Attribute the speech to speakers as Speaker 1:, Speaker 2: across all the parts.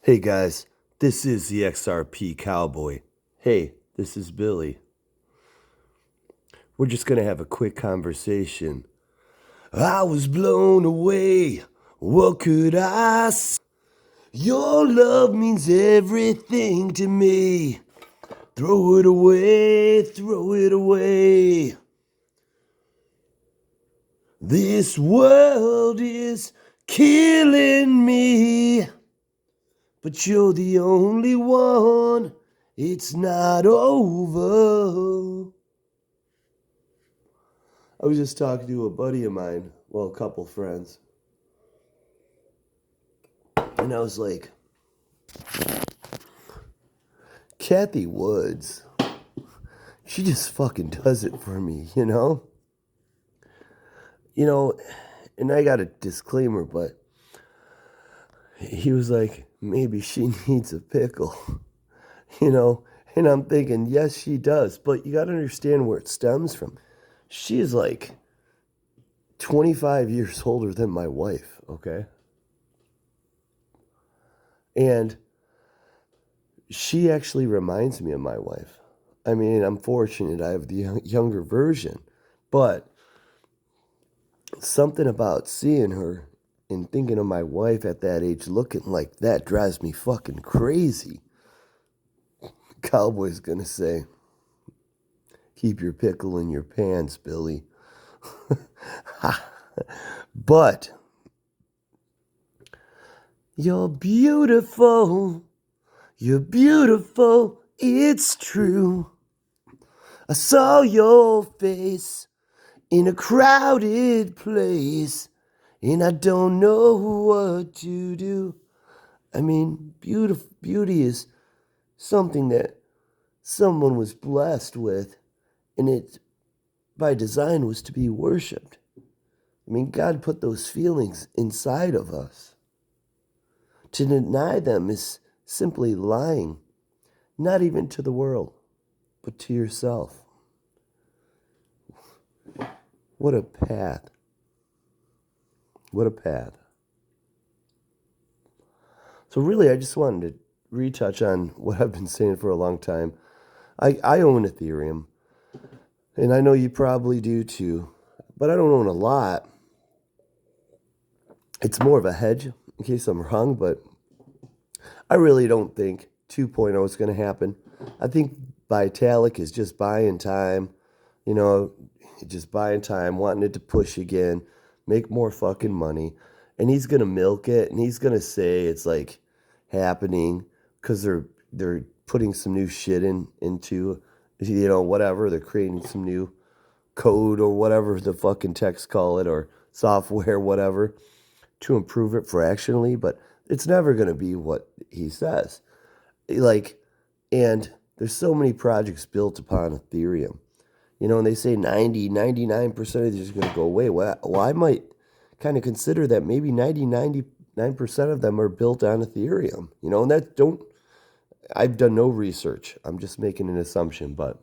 Speaker 1: Hey guys, this is the XRP Cowboy. Hey, this is Billy. We're just gonna have a quick conversation. I was blown away. What could I say? Your love means everything to me. Throw it away, throw it away. This world is killing me. But you're the only one. It's not over. I was just talking to a buddy of mine, well, a couple friends, and I was like, Kathy Woods, she just fucking does it for me, you know? You know, and I got a disclaimer, but he was like, maybe she needs a pickle, you know? And I'm thinking, yes, she does, but you got to understand where it stems from. She is like 25 years older than my wife, okay? And she actually reminds me of my wife. I mean, I'm fortunate I have the younger version, but something about seeing her and thinking of my wife at that age looking like that drives me fucking crazy. Cowboy's gonna say, keep your pickle in your pants, Billy. But you're beautiful. You're beautiful. It's true. I saw your face in a crowded place, and I don't know what to do. I mean, beauty is something that someone was blessed with, and it, by design, was to be worshipped. I mean, God put those feelings inside of us. To deny them is simply lying, not even to the world, but to yourself. What a path. What a path. So really, I just wanted to retouch on what I've been saying for a long time. I own Ethereum, and I know you probably do too, but I don't own a lot. It's more of a hedge, in case I'm wrong, but I really don't think 2.0 is going to happen. I think Vitalik is just buying time, you know, just buying time, wanting it to push again, make more fucking money. And he's going to milk it, and he's going to say it's like happening because they're putting some new shit into, you know, whatever. They're creating some new code or whatever the fucking techs call it, or software, whatever, to improve it fractionally, but it's never going to be what he says. Like, and there's so many projects built upon Ethereum, you know, and they say 99% of these are going to go away. Well, I might kind of consider that maybe 99% of them are built on Ethereum, you know, and that don't, I've done no research. I'm just making an assumption, but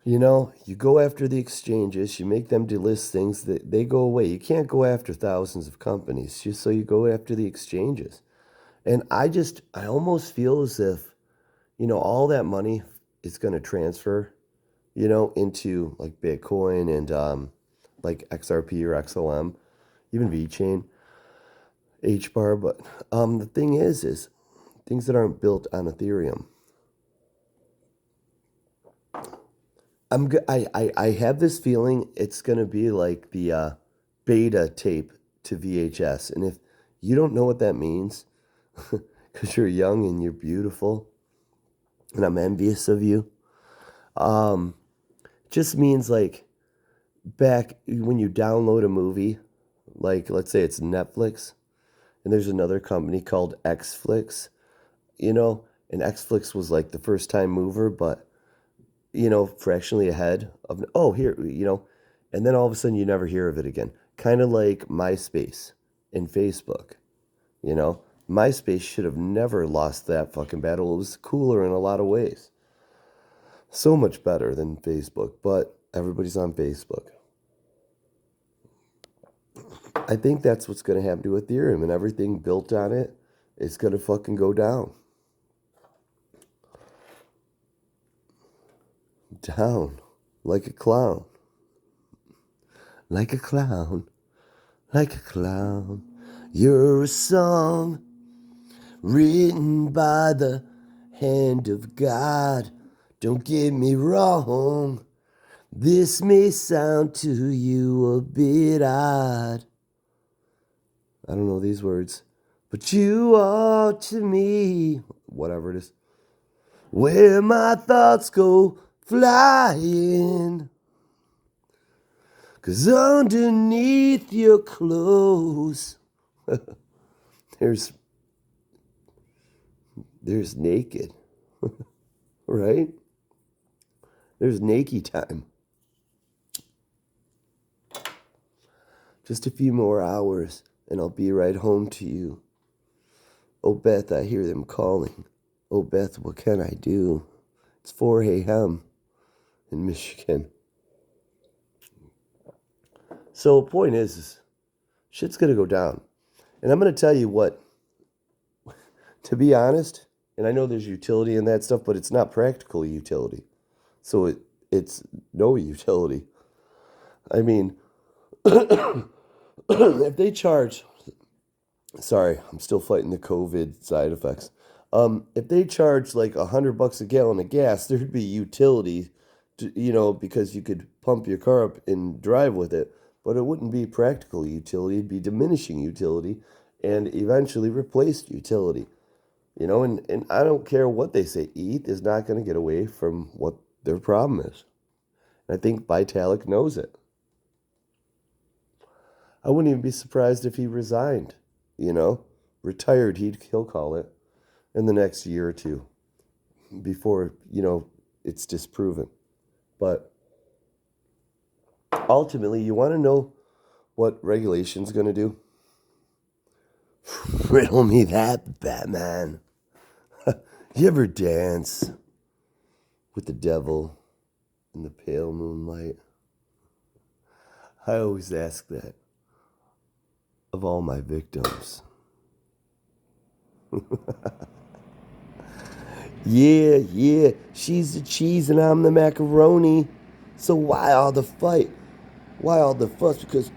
Speaker 1: you know, you go after the exchanges, you make them delist things, that they go away. You can't go after thousands of companies, just so you go after the exchanges. And I almost feel as if, you know, all that money is going to transfer, you know, into like Bitcoin and like XRP or XLM, even VeChain, HBAR. But the thing is things that aren't built on Ethereum. I have this feeling it's gonna be like the beta tape to VHS, and if you don't know what that means, because you're young and you're beautiful, and I'm envious of you, um, just means like back when you download a movie, like let's say it's Netflix, and there's another company called Xflix, you know, and Xflix was like the first time mover, but you know, fractionally ahead of, oh, here, you know, and then all of a sudden you never hear of it again. Kind of like MySpace and Facebook, you know. MySpace should have never lost that fucking battle. It was cooler in a lot of ways. So much better than Facebook, but everybody's on Facebook. I think that's what's going to happen to Ethereum, and everything built on it is going to fucking go down. Down. Like a clown. Like a clown. Like a clown. You're a song written by the hand of God. Don't get me wrong. This may sound to you a bit odd. I don't know these words. But you are to me, whatever it is, where my thoughts go flying. 'Cause underneath your clothes, there's naked, right? There's naked time. Just a few more hours, and I'll be right home to you. Oh, Beth, I hear them calling. Oh, Beth, what can I do? It's 4 a.m. in Michigan. So, point is shit's going to go down. And I'm going to tell you what, to be honest, and I know there's utility in that stuff, but it's not practical utility. So it's no utility. I mean, if they charge, sorry, I'm still fighting the COVID side effects. If they charge like $100 a gallon of gas, there'd be utility, because you could pump your car up and drive with it, but it wouldn't be practical utility. It'd be diminishing utility and eventually replaced utility. And I don't care what they say. ETH is not going to get away from what their problem is. And I think Vitalik knows it. I wouldn't even be surprised if he resigned, retired, he'll call it, in the next year or two before, it's disproven. But ultimately, you want to know what regulation's going to do? Riddle me that, Batman. You ever dance with the devil in the pale moonlight? I always ask that of all my victims. Yeah, she's the cheese and I'm the macaroni. So why all the fight? Why all the fuss? Because,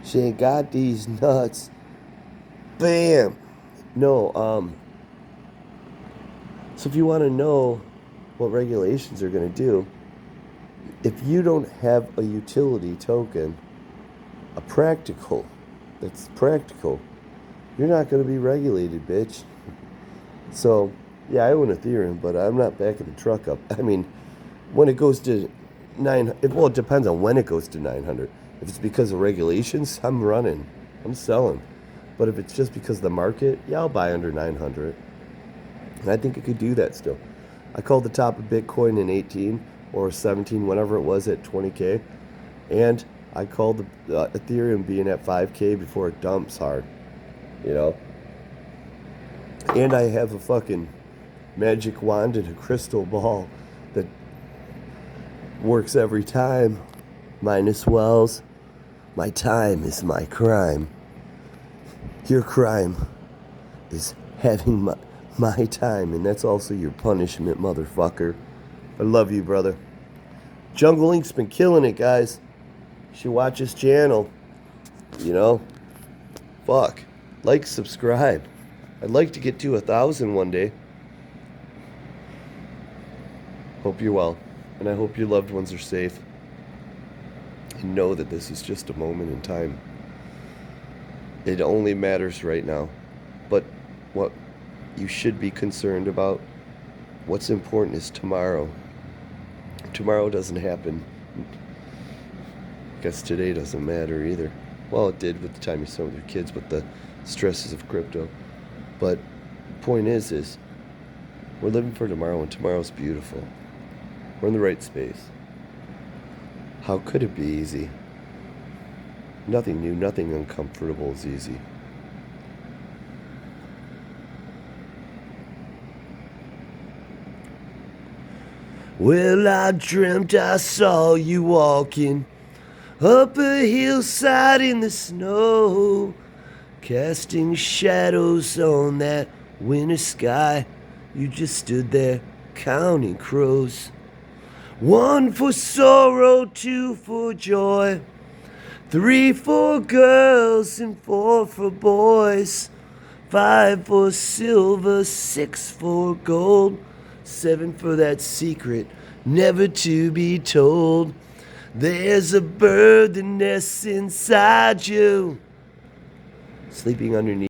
Speaker 1: she ain't got these nuts. Bam! No, so if you want to know what regulations are going to do, if you don't have a utility token, that's practical, you're not going to be regulated, bitch. So, yeah, I own Ethereum, but I'm not backing the truck up. I mean, when it goes to 900, well, it depends on when it goes to 900. If it's because of regulations, I'm running. I'm selling. But if it's just because of the market, yeah, I'll buy under 900. And I think it could do that still. I called the top of Bitcoin in 18 or 17, whenever it was, at 20K. And I called the Ethereum being at 5K before it dumps hard. And I have a fucking magic wand and a crystal ball that works every time. Minus Wells. My time is my crime. Your crime is having my time, and that's also your punishment, motherfucker. I love you, brother. Jungle Link's been killing it, guys. You should watch his channel. Fuck. Like, subscribe. I'd like to get to 1,000 one day. Hope you're well, and I hope your loved ones are safe. And know that this is just a moment in time. It only matters right now. But what you should be concerned about, what's important, is tomorrow. Tomorrow doesn't happen. I guess today doesn't matter either. Well, it did with the time you spent with your kids, but the stresses of crypto. But the point is we're living for tomorrow, and tomorrow's beautiful. We're in the right space. How could it be easy? Nothing new, nothing uncomfortable is easy. Well, I dreamt I saw you walking Up a hillside in the snow, casting shadows on that winter sky. You just stood there counting crows. 1 for sorrow, 2 for joy, 3 for girls and 4 for boys, 5 for silver, 6 for gold, 7 for that secret never to be told. There's a bird that nests inside you, sleeping underneath.